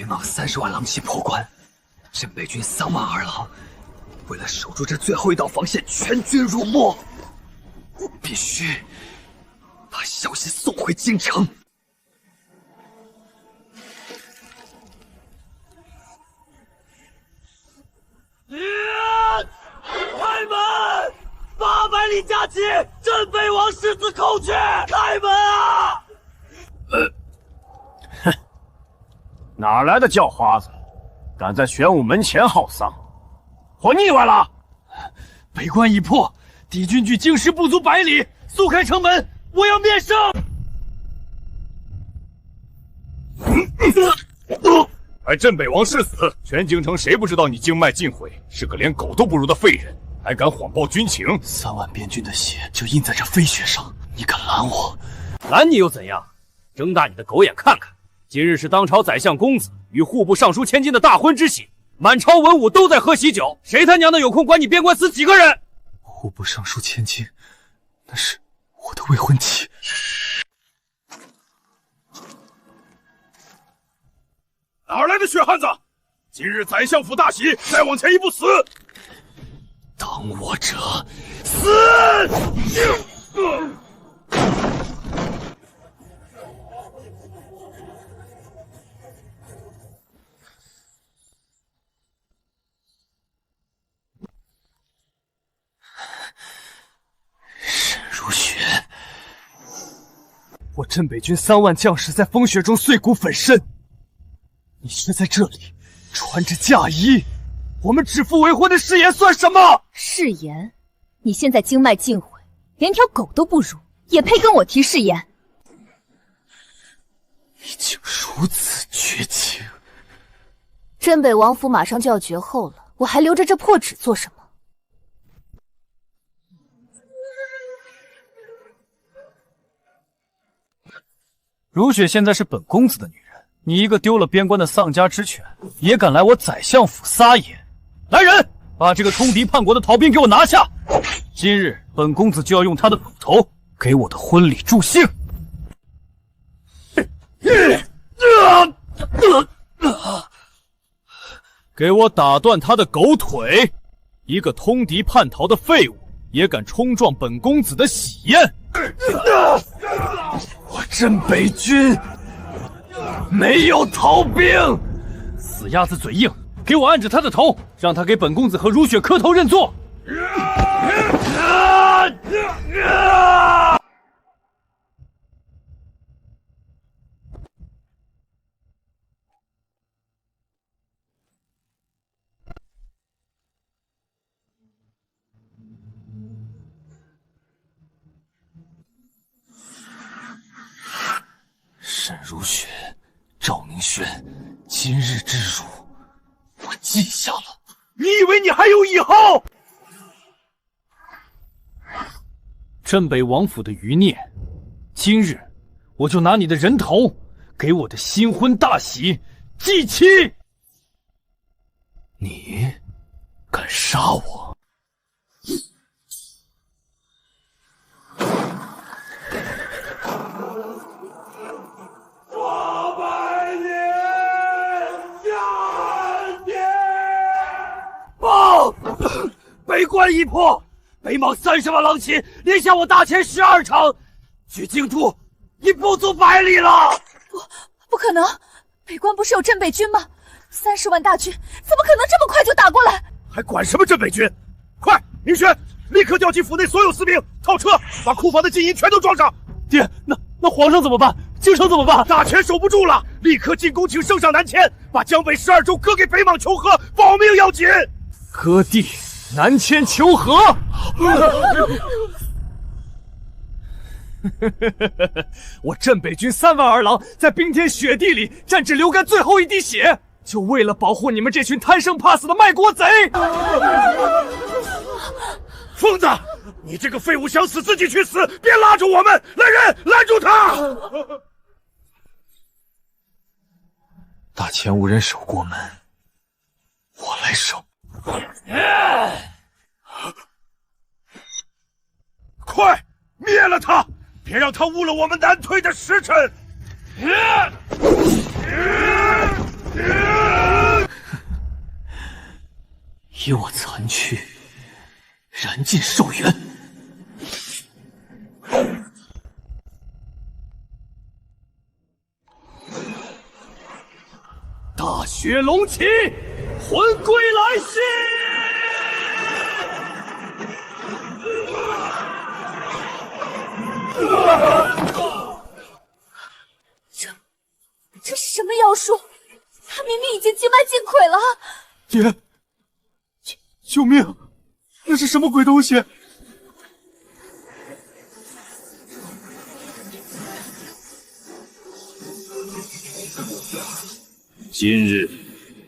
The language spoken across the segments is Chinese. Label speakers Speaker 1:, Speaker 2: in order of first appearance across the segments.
Speaker 1: 邙30万狼骑破关，镇北军3万二郎，为了守住这最后一道防线，全军入没。我必须把消息送回京城。
Speaker 2: 开门！800里架旗，镇北王世子寇去！开门啊！
Speaker 3: 哼，哪来的叫花子，敢在玄武门前耗丧？活腻歪了！
Speaker 2: 北关已破，敌军距京师不足100里，速开城门，我要面圣！
Speaker 3: 还镇北王世子，全京城谁不知道你经脉尽毁，是个连狗都不如的废人，还敢谎报军情
Speaker 1: ？3万边军的血就印在这飞雪上，你敢拦我？
Speaker 2: 拦你又怎样？睁大你的狗眼看看，今日是当朝宰相公子与户部尚书千金的大婚之喜，满朝文武都在喝喜酒，谁他娘的有空管你边关死几个人？
Speaker 1: 户部尚书千金，那是我的未婚妻。
Speaker 3: 哪来的血汉子？今日宰相府大喜，再往前一步死！
Speaker 1: 挡我者死！沈如雪，我镇北军3万将士在风雪中碎骨粉身。你却在这里穿着嫁衣，我们指腹为婚的誓言算什么？
Speaker 4: 誓言？你现在经脉尽毁，连条狗都不如，也配跟我提誓言？
Speaker 1: 已经如此绝情，
Speaker 4: 镇北王府马上就要绝后了，我还留着这破纸做什么？
Speaker 1: 如雪现在是本公子的女人。你一个丢了边关的丧家之犬，也敢来我宰相府撒野？来人，把这个通敌叛国的逃兵给我拿下！今日本公子就要用他的骨头给我的婚礼助兴。给我打断他的狗腿！一个通敌叛逃的废物，也敢冲撞本公子的喜宴！我镇北军没有逃兵，死鸭子嘴硬，给我按着他的头，让他给本公子和如雪磕头认错。沈如雪、赵明轩，今日之辱，我记下了。
Speaker 3: 你以为你还有以后？
Speaker 1: 镇北王府的余孽，今日我就拿你的人头给我的新婚大喜祭旗。你敢杀我？
Speaker 2: 北关已破，北邙30万狼骑连下我大前12场，距京都已不足100里了。
Speaker 4: 不可能！北关不是有镇北军吗？30万大军怎么可能这么快就打过来？
Speaker 3: 还管什么镇北军？快，明轩，立刻调集府内所有司兵，套车，把库房的金银全都装上。
Speaker 1: 爹，那皇上怎么办？京城怎么办？
Speaker 3: 大权守不住了，立刻进宫请圣上南迁，把江北12州割给北邙求和，保命要紧。
Speaker 1: 割地南迁求和。我镇北军3万儿郎在冰天雪地里战至流干最后一滴血，就为了保护你们这群贪生怕死的卖国贼！
Speaker 3: 疯子，你这个废物想死自己去死，别拉住我们！来人，拦住他！
Speaker 1: 大前无人守过门，我来守。
Speaker 3: 快灭了他，别让他误了我们南退的时辰！
Speaker 1: 以我残躯燃尽寿元。大雪龙起，魂归来兮！
Speaker 4: 这是什么妖术？他明明已经经脉尽溃了。
Speaker 1: 姐，救命！那是什么鬼东西？
Speaker 3: 今日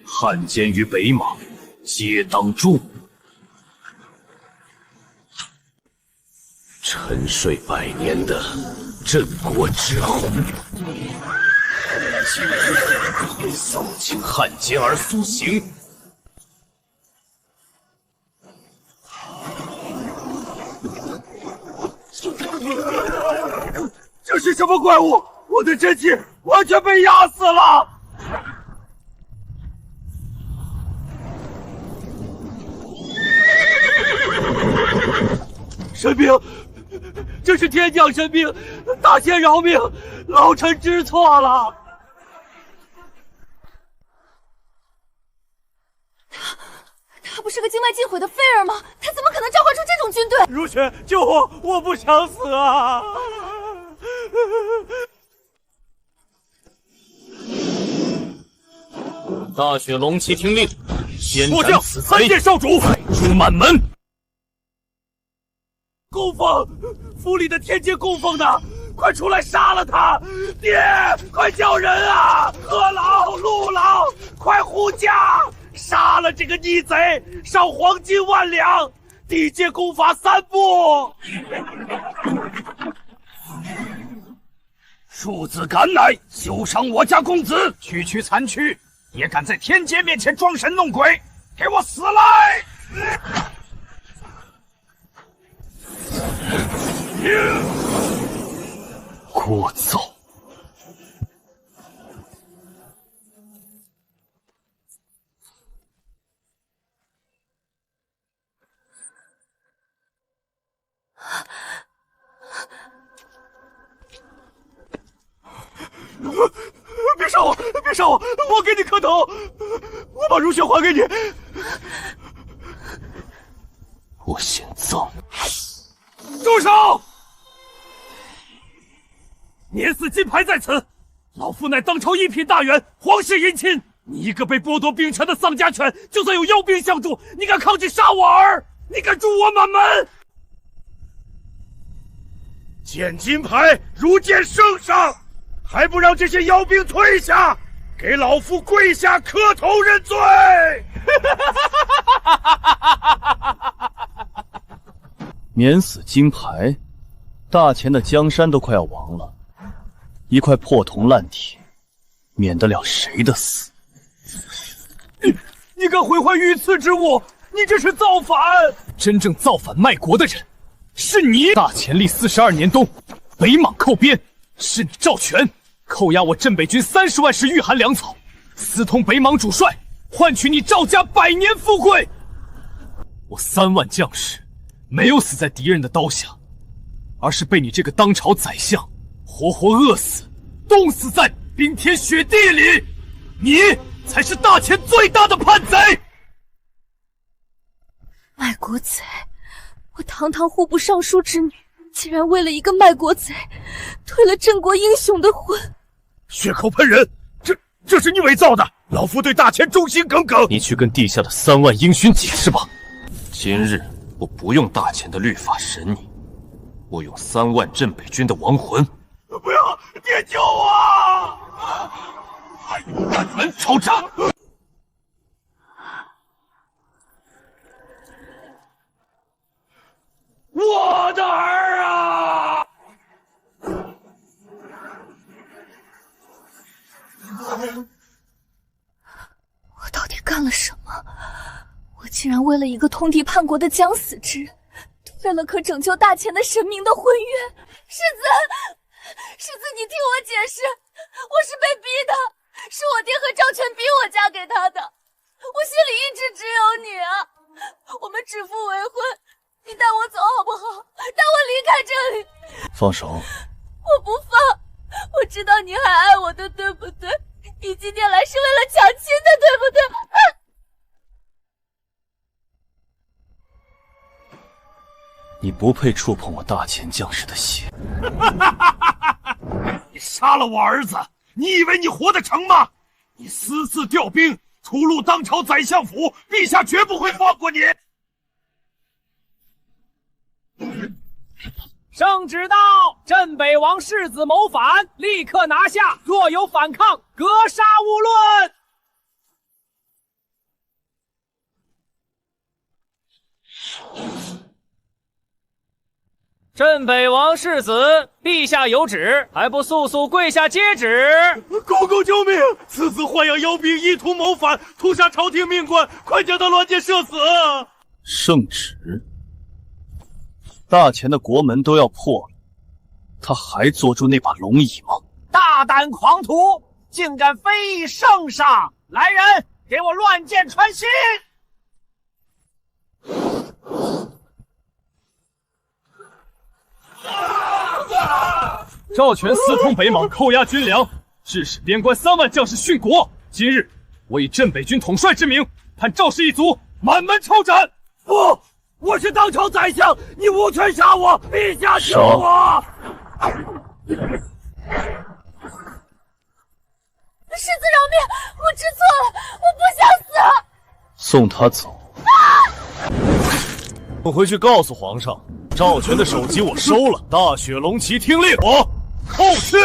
Speaker 3: 汉奸与北莽皆当诛。沉睡百年的镇国之魂，今日扫清汉奸而苏醒。
Speaker 2: 这是什么怪物？我的真气完全被压死了！神兵，这是天降神兵，大仙饶命，老臣知错了。
Speaker 4: 他不是个经脉尽毁的废儿吗？他怎么可能召唤出这种军队？
Speaker 2: 如雪，救我！我不想死啊！
Speaker 1: 大雪龙旗听令，先
Speaker 2: 末将
Speaker 1: 斩此贼，
Speaker 2: 参见少主。
Speaker 1: 诛满门。
Speaker 2: 供奉，府里的天阶供奉呢？快出来杀了他！爹，快叫人啊！贺老、陆老，快护驾！杀了这个逆贼，赏黄金10000两，地阶功法3部。
Speaker 3: 庶子敢乃休伤我家公子，区区残躯也敢在天阶面前装神弄鬼，给我死来！
Speaker 1: 聒噪！
Speaker 2: 别杀我！别杀我！我给你磕头，我把如雪还给你。
Speaker 1: 我姓臧。
Speaker 2: 住手！碾死金牌在此！老夫乃当朝一品大员，皇室姻亲。你一个被剥夺兵权的丧家犬，就算有妖兵相助，你敢抗拒杀我儿？你敢诛我满门？见金牌如见圣上，还不让这些妖兵退下？给老夫跪下磕头认罪！
Speaker 1: 免死金牌，大钱的江山都快要亡了，一块破铜烂铁，免得了谁的死？
Speaker 2: 你敢毁坏御赐之物，你这是造反！
Speaker 1: 真正造反卖国的人，是你！大钱历42年冬，北莽寇边，是你赵全扣押我镇北军30万石御寒粮草，私通北莽主帅，换取你赵家100年富贵。我3万将士没有死在敌人的刀下，而是被你这个当朝宰相活活饿死，冻死在冰天雪地里。你才是大钱最大的叛贼！
Speaker 4: 卖国贼！我堂堂户部尚书之女，竟然为了一个卖国贼，退了镇国英雄的婚。
Speaker 2: 血口喷人，这是你伪造的！老夫对大钱忠心耿耿。
Speaker 1: 你去跟地下的3万英勋解释吧。今日我不用大钱的律法审你，我用3万镇北军的亡魂。
Speaker 2: 不要，爹救我！
Speaker 3: 大门抄斩！
Speaker 2: 我的儿啊！
Speaker 4: 我到底干了什么？我竟然为了一个通敌叛国的将死之人，退了可拯救大钱的神明的婚约。世子，你听我解释，我是被逼的，是我爹和赵全逼我嫁给他的，我心里一直只有你啊！
Speaker 1: 放手！
Speaker 4: 我不放！我知道你还爱我的，对不对？你今天来是为了抢亲的，对不对？
Speaker 1: 你不配触碰我大前将士的血！
Speaker 2: 你杀了我儿子，你以为你活得成吗？你私自调兵，出入当朝宰相府，陛下绝不会放过你。
Speaker 5: 圣旨到，镇北王世子谋反，立刻拿下！若有反抗，格杀勿论。镇北王世子，陛下有旨，还不速速跪下接旨！
Speaker 2: 公公救命！此子豢养妖兵，意图谋反，屠杀朝廷命官，快将他乱箭射死！
Speaker 1: 圣旨，大前的国门都要破了，他还坐住那把龙椅吗？
Speaker 5: 大胆狂徒，竟敢非议圣上！来人，给我乱箭穿心！
Speaker 3: 赵全私通北莽，扣押军粮，致使边关3万将士殉国。今日我以镇北军统帅之名，判赵氏一族满门抄斩。
Speaker 2: 不，我是当朝宰相，你无权杀我！陛下救我！
Speaker 4: 世子饶命，我知错了，我不想死。
Speaker 1: 送他走。
Speaker 3: 我回去告诉皇上，赵全的首级我收了。大雪龙旗听令，我扣去，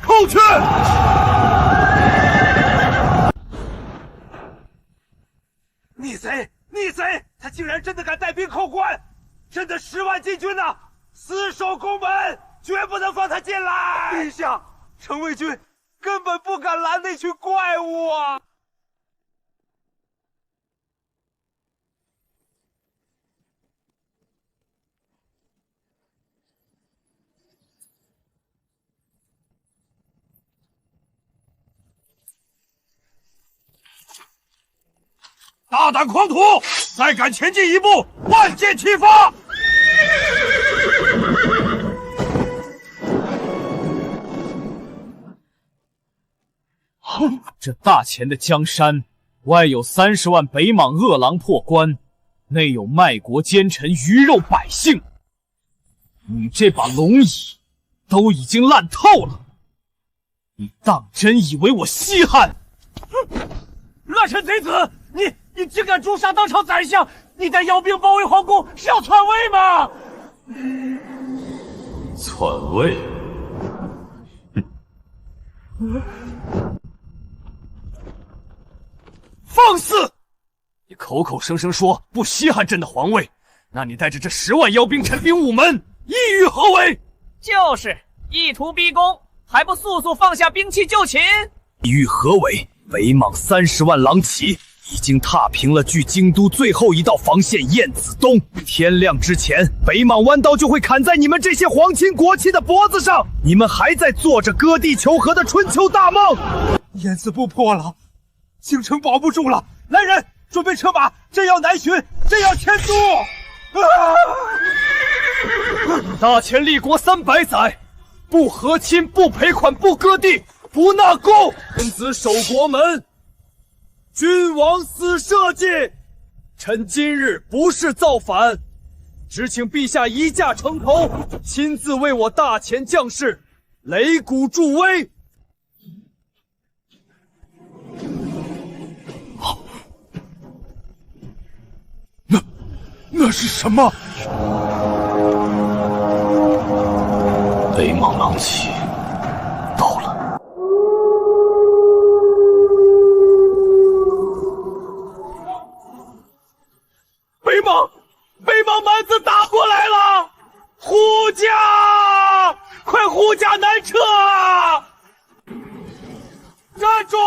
Speaker 3: 扣去！
Speaker 2: 逆贼！逆贼！他竟然真的敢带兵扣关，朕的10万禁军呢？死守宫门，绝不能放他进来！陛下，程魏军根本不敢拦那群怪物啊！大胆狂徒，再敢前进一步，万箭齐发！
Speaker 1: 这大前的江山，外有30万北莽恶狼破关，内有卖国奸臣鱼肉百姓。你这把龙椅都已经烂透了，你当真以为我稀罕？
Speaker 2: 乱臣贼子，你竟敢诛杀当朝宰相！你带妖兵包围皇宫，是要篡位吗？
Speaker 3: 篡位？
Speaker 2: 放肆！
Speaker 1: 你口口声声说不稀罕朕的皇位，那你带着这10万妖兵陈兵午门，意欲何为？
Speaker 5: 就是意图逼宫，还不速速放下兵器就擒！
Speaker 1: 意欲何为？北莽30万狼骑已经踏平了距京都最后一道防线燕子东，天亮之前，北莽弯刀就会砍在你们这些皇亲国戚的脖子上。你们还在做着割地求和的春秋大梦。
Speaker 2: 燕子不破了，京城保不住了！来人，准备车马，朕要南巡，朕要迁都！
Speaker 1: 大前立国300载，不和亲，不赔款，不割地，不纳贡，臣子守国门。君王思社稷，臣今日不是造反，只请陛下移驾城头，亲自为我大前将士擂鼓助威。
Speaker 2: 那是什么？
Speaker 1: 北莽狼骑到了。
Speaker 2: 北莽蛮子打过来了！护驾，快护驾南撤！站住！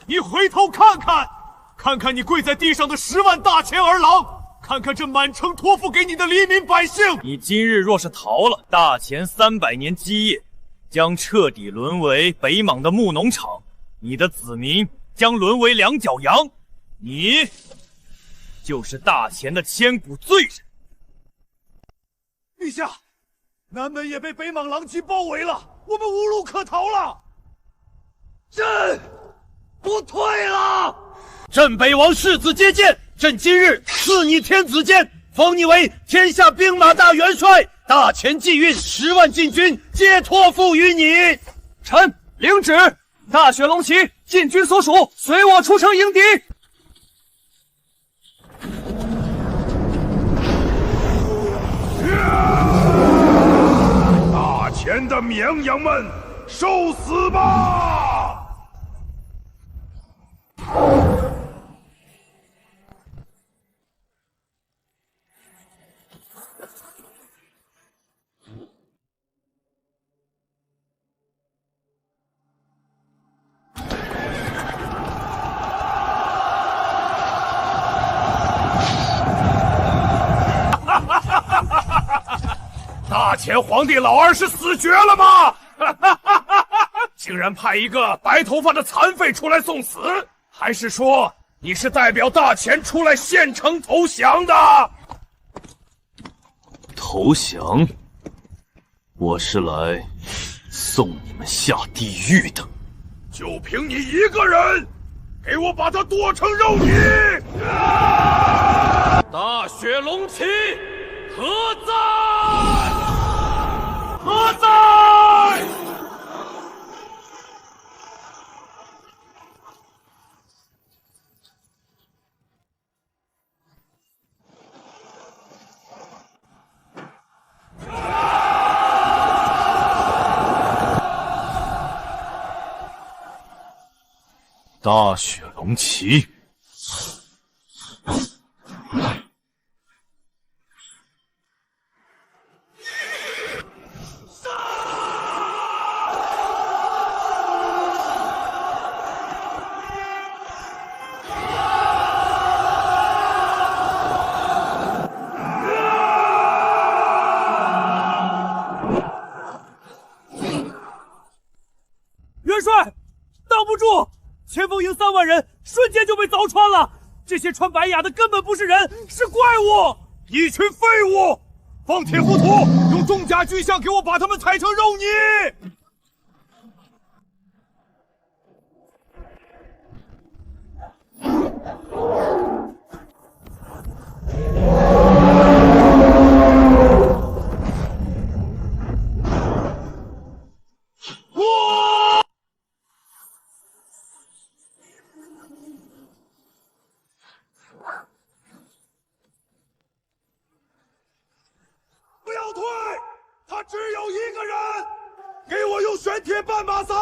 Speaker 3: 你回头看看，看看你跪在地上的10万大前儿郎，看看这满城托付给你的黎民百姓。
Speaker 1: 你今日若是逃了，大前300年基业将彻底沦为北莽的牧农场，你的子民将沦为两脚羊，你就是大前的千古罪人。
Speaker 2: 陛下，南门也被北莽狼骑包围了，我们无路可逃了。朕不退了。镇北王世子接见，朕今日赐你天子剑，封你为天下兵马大元帅，大前济运10万禁军皆托付于你。
Speaker 1: 臣领旨，大雪龙旗禁军所属，随我出城迎敌。
Speaker 6: 大前的绵羊们，受死吧！大前皇帝老二是死绝了吗？竟然派一个白头发的残废出来送死，还是说你是代表大前出来献城投降的？
Speaker 1: 投降？我是来送你们下地狱的。
Speaker 6: 就凭你一个人，给我把他剁成肉泥！
Speaker 2: 大雪龙旗何在？何在？
Speaker 1: 大雪龙旗。
Speaker 2: 元帅，挡不住！前锋营3万人，瞬间就被凿穿了。这些穿白甲的根本不是人，是怪物，
Speaker 6: 一群废物！放铁浮屠，用重甲巨象给我把他们踩成肉泥！不要退，他只有一个人！给我用玄铁半马伞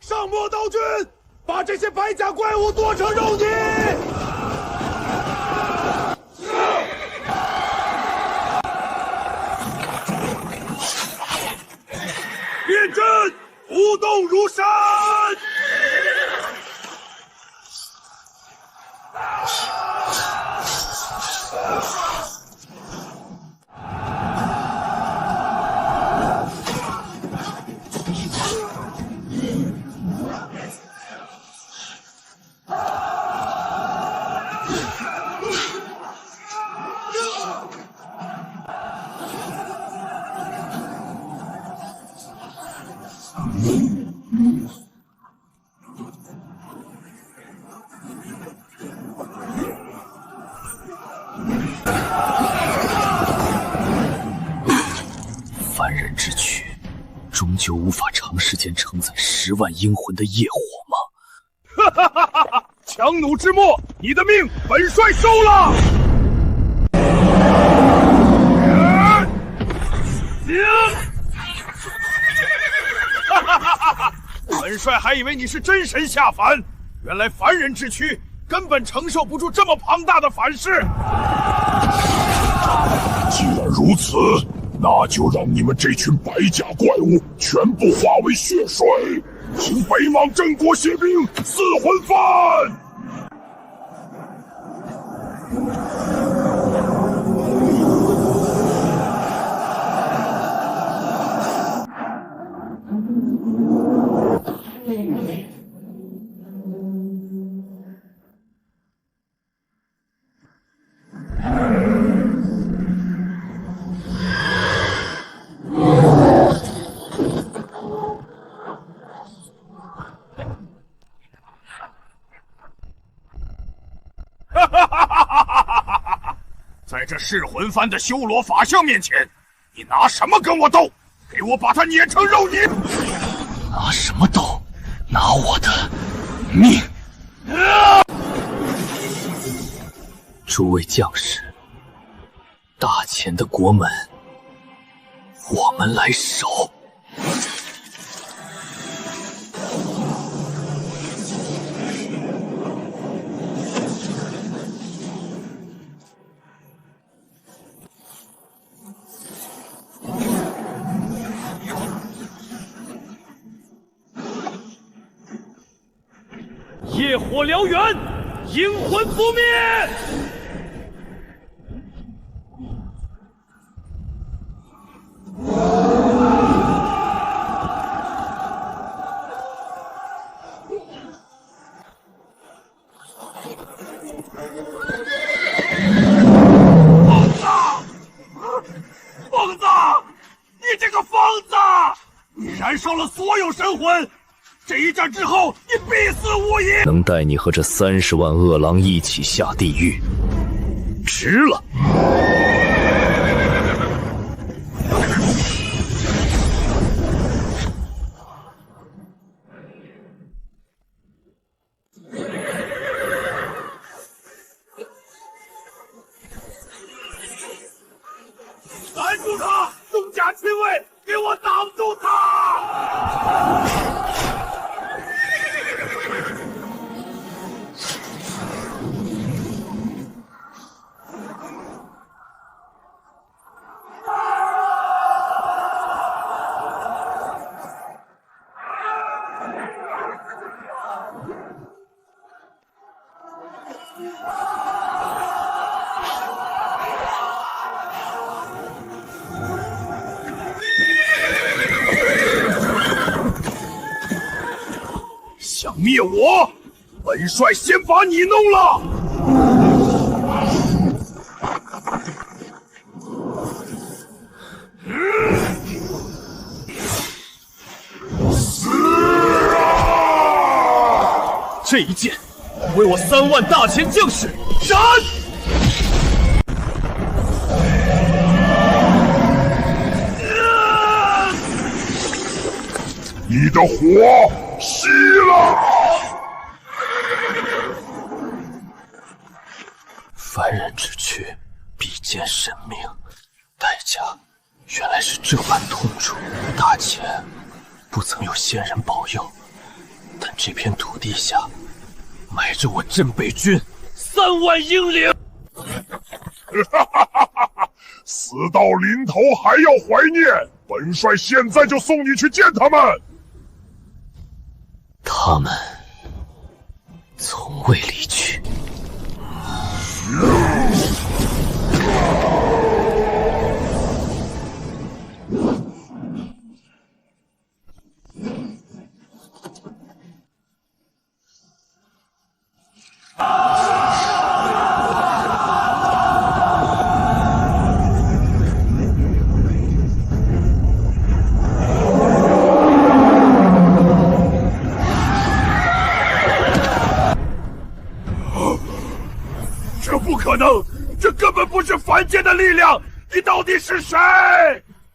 Speaker 6: 上魔刀军，把这些白甲怪物剁成肉泥！变阵，不动如山！
Speaker 1: 凡人之躯，终究无法长时间承载10万阴魂的业火吗？
Speaker 6: 哈哈哈哈！强弩之末，你的命本帅收了。哈哈哈哈哈！本帅还以为你是真神下凡，原来凡人之躯根本承受不住这么庞大的反噬。
Speaker 7: 既然如此，那就让你们这群白甲怪物全部化为血水，请北莽镇国血兵四魂饭！
Speaker 6: 这噬魂幡的修罗法相面前，你拿什么跟我斗？给我把他碾成肉泥！
Speaker 1: 拿什么斗？拿我的命！诸位将士，大钱的国门，我们来守。
Speaker 2: 业火燎原，阴魂不灭。疯子！你这个疯子！你燃烧了所有神魂！这一战之后，你必死无疑！
Speaker 1: 能带你和这30万恶狼一起下地狱，值了！
Speaker 2: 拦住他！东家亲卫，给我挡住他！
Speaker 6: 想灭我，本帅先把你弄了！死啊！
Speaker 3: 这一剑，为我3万大钱将士斩！
Speaker 7: 你的火熄了！
Speaker 1: 凡人之躯必见神明，代价原来是这般痛楚。大钱不曾有仙人保佑，但这片土地下埋着我镇北军
Speaker 2: 3万英灵！
Speaker 7: 死到临头还要怀念，本帅现在就送你去见他们。
Speaker 1: 他们从未离去。
Speaker 6: 这不可能，这根本不是凡间的力量！你到底是谁？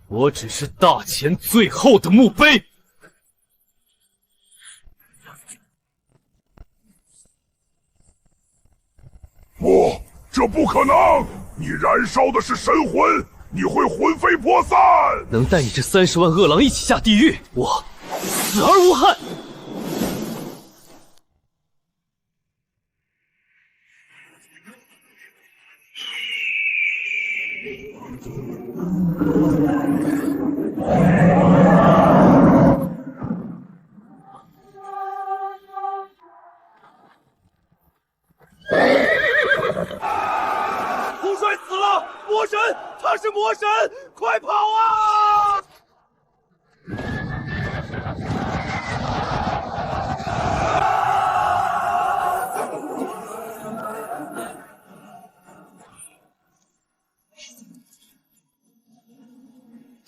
Speaker 3: 我只是大钱最后的墓碑。
Speaker 7: 不，这不可能！你燃烧的是神魂，你会魂飞魄散！
Speaker 3: 能带你这30万恶狼一起下地狱，我死而无憾。
Speaker 2: 统帅死了！魔神，他是魔神！快跑啊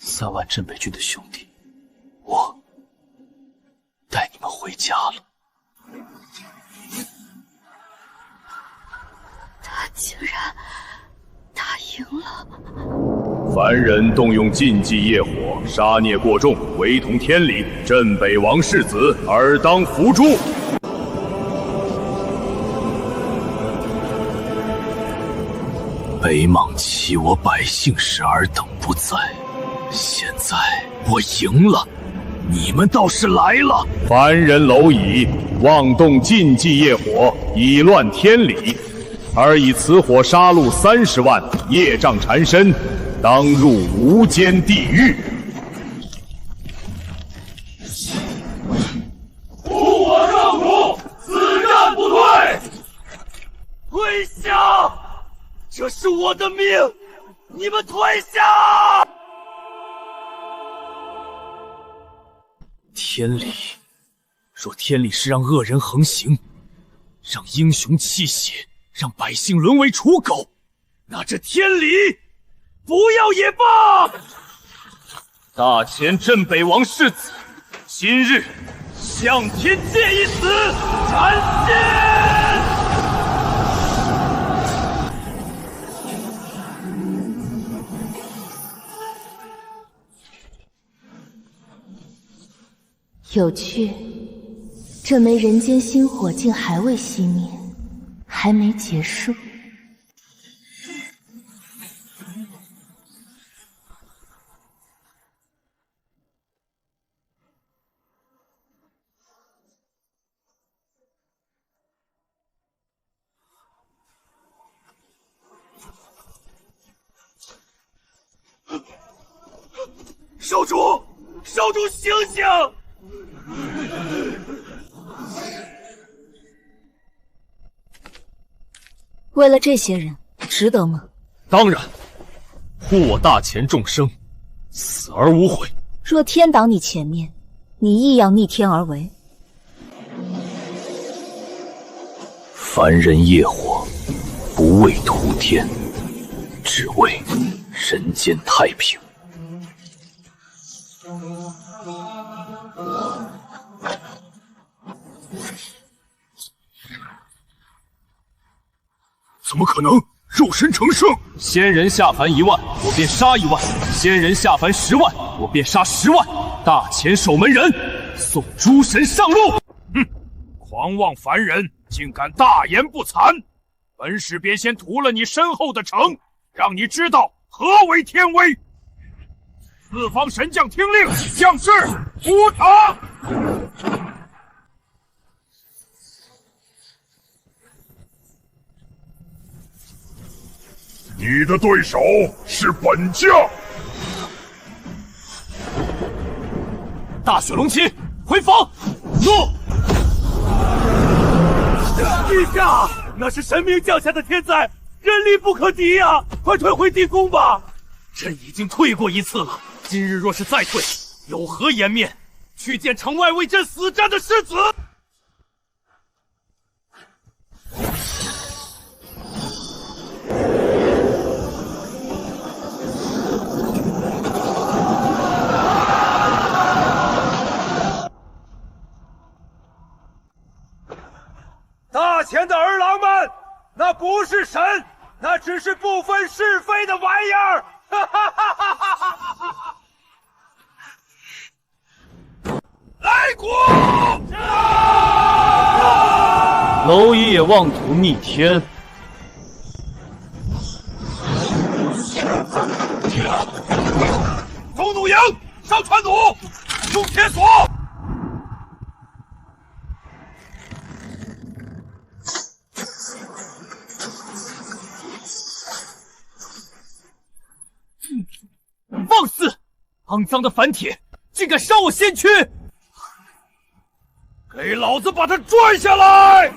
Speaker 2: ！3
Speaker 1: 万镇北军的兄弟，我带你们回家了。
Speaker 4: 他竟然答应赢了。
Speaker 7: 凡人动用禁忌业火，杀孽过重，违同天理，镇北王世子尔当伏诛。北莽欺我百姓时，尔等不在，现在我赢了，你们倒是来了。凡人蝼蚁，妄动禁忌业火，以乱天理，而以此火杀戮30万，业障缠身，当入无间地狱。
Speaker 2: 护我上主，死战不退！退下！这是我的命，你们退下！
Speaker 1: 天理，若天理是让恶人横行，让英雄泣血，让百姓沦为刍狗，
Speaker 2: 那这天理不要也罢。
Speaker 3: 大前镇北王世子，今日向天借一死，斩仙！
Speaker 4: 有趣，这枚人间星火竟还未熄灭，还没结束。
Speaker 2: 少主，少主醒醒！
Speaker 4: 为了这些人，值得吗？
Speaker 3: 当然，护我大前众生，死而无悔。
Speaker 4: 若天挡你前面，你亦要逆天而为。
Speaker 7: 凡人业火，不为图天，只为人间太平。怎么可能？肉身成圣，
Speaker 3: 仙人下凡1万，我便杀1万；仙人下凡10万，我便杀10万。大前守门人，送诸神上路！
Speaker 6: 哼，狂妄凡人，竟敢大言不惭！本使便先屠了你身后的城，让你知道何为天威。四方神将听令，将士出城！
Speaker 7: 你的对手是本将。
Speaker 3: 大雪龙旗回防！
Speaker 2: 怒！陛下，那是神明降下的天灾，人力不可敌呀！快退回地宫吧！
Speaker 1: 朕已经退过一次了，今日若是再退，有何颜面去见城外为朕死战的士子？
Speaker 2: 大前的儿郎们，那不是神，那只是不分是非的玩意儿！哈哈哈哈哈哈！来国！
Speaker 1: 蝼蚁也妄图逆天，
Speaker 2: 弓弩营上传弩，用铁索。
Speaker 1: 放肆！肮脏的反帖，竟敢烧我仙躯！
Speaker 6: 给老子把他拽下来！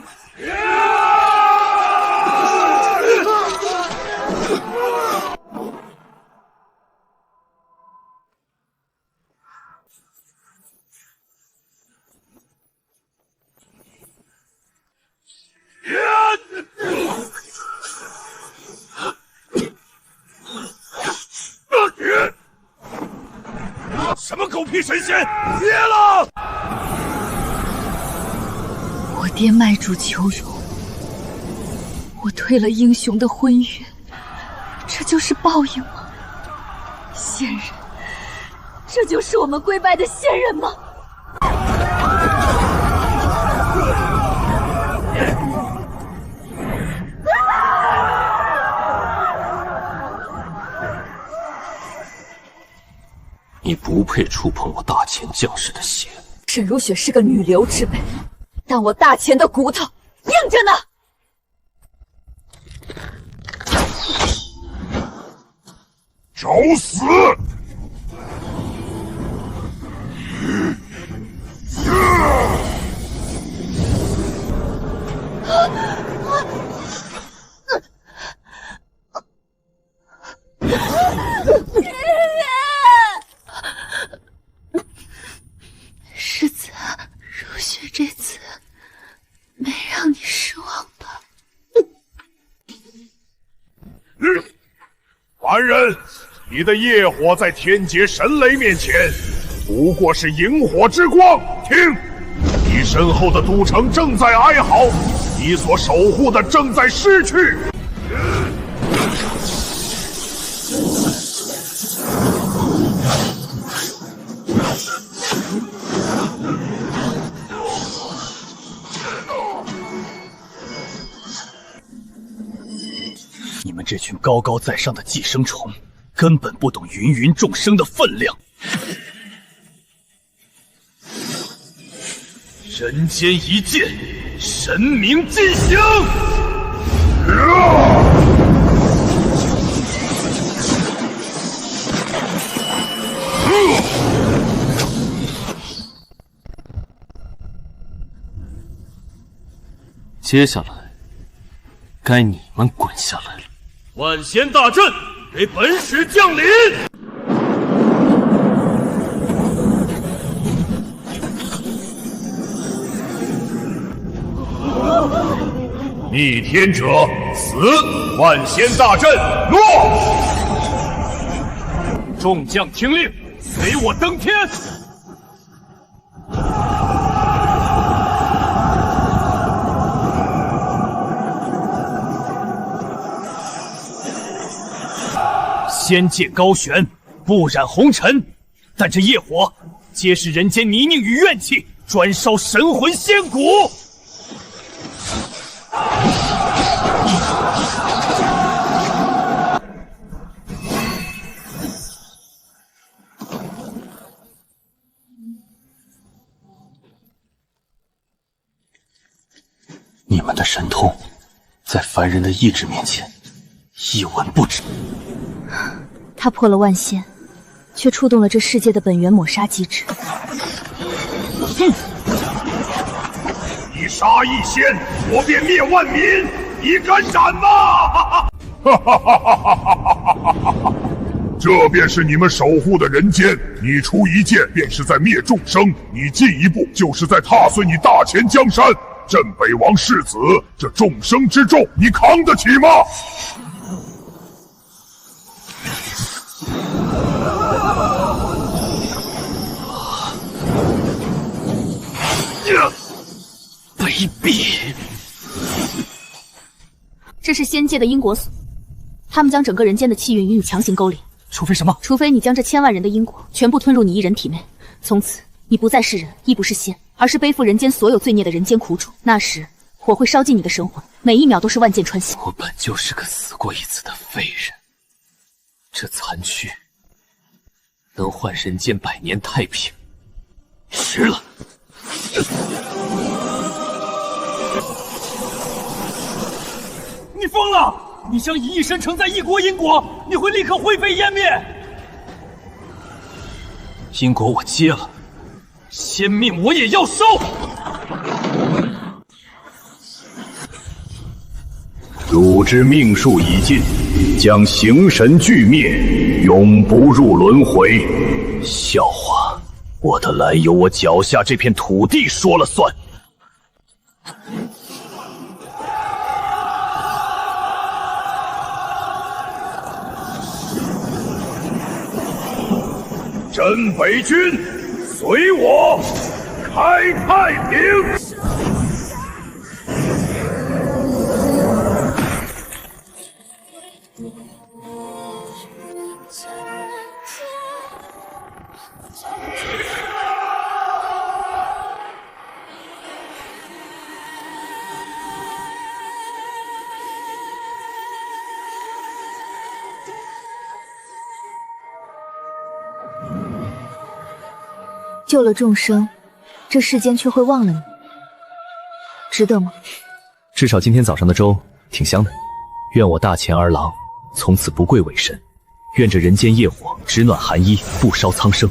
Speaker 2: 什么狗屁神仙！灭了！
Speaker 4: 我爹卖主求荣，我退了英雄的婚约，这就是报应吗？仙人，这就是我们跪拜的仙人吗？
Speaker 7: 你不配触碰我大前将士的血。
Speaker 4: 沈如雪是个女流之辈，但我大前的骨头硬着呢。
Speaker 6: 找死！
Speaker 4: 世子，如雪这次没让你失望吧？
Speaker 6: 凡人，你的业火在天劫神雷面前，不过是萤火之光。听，你身后的都城正在哀嚎，你所守护的正在失去。
Speaker 1: 你们这群高高在上的寄生虫，根本不懂芸芸众生的分量。人间一剑，神明进行。接下来，该你们滚下来了。
Speaker 7: 万仙大阵，给本使降临！
Speaker 6: 逆天者死！万仙大阵落！
Speaker 3: 众将听令，随我登天！
Speaker 1: 仙界高悬，不染红尘，但这业火皆是人间泥泞与怨气，专烧神魂仙骨。你们的神通，在凡人的意志面前，一文不值。
Speaker 4: 他破了万仙，却触动了这世界的本源抹杀机制。
Speaker 6: 一杀一仙，我便灭万民，你敢斩吗？这便是你们守护的人间。你出一剑，便是在灭众生；你进一步，就是在踏碎你大前江山。镇北王世子，这众生之重，你扛得起吗？
Speaker 1: 卑鄙！
Speaker 4: 这是仙界的因果锁，他们将整个人间的气运与你强行勾连。
Speaker 1: 除非什么？
Speaker 4: 除非你将这千万人的因果全部吞入你一人体内，从此你不再是人，亦不是仙，而是背负人间所有罪孽的人间苦主。那时火会烧尽你的神魂，每一秒都是万箭穿心。
Speaker 1: 我本就是个死过一次的废人，这残躯能换人间百年太平，值了。
Speaker 3: 你疯了！你想以一身承载一国因果，你会立刻灰飞烟灭。
Speaker 1: 因果我接了，
Speaker 3: 仙命我也要收。
Speaker 7: 汝之命数已尽，将形神俱灭，永不入轮回。
Speaker 1: 笑话！我的来由，我脚下这片土地说了算。
Speaker 6: 镇北军，随我开太平！
Speaker 4: 救了众生，这世间却会忘了你，值得吗？
Speaker 7: 至少今天早上的粥挺香的。愿我大前儿郎从此不跪为神，愿这人间业火只暖寒衣，不烧苍生。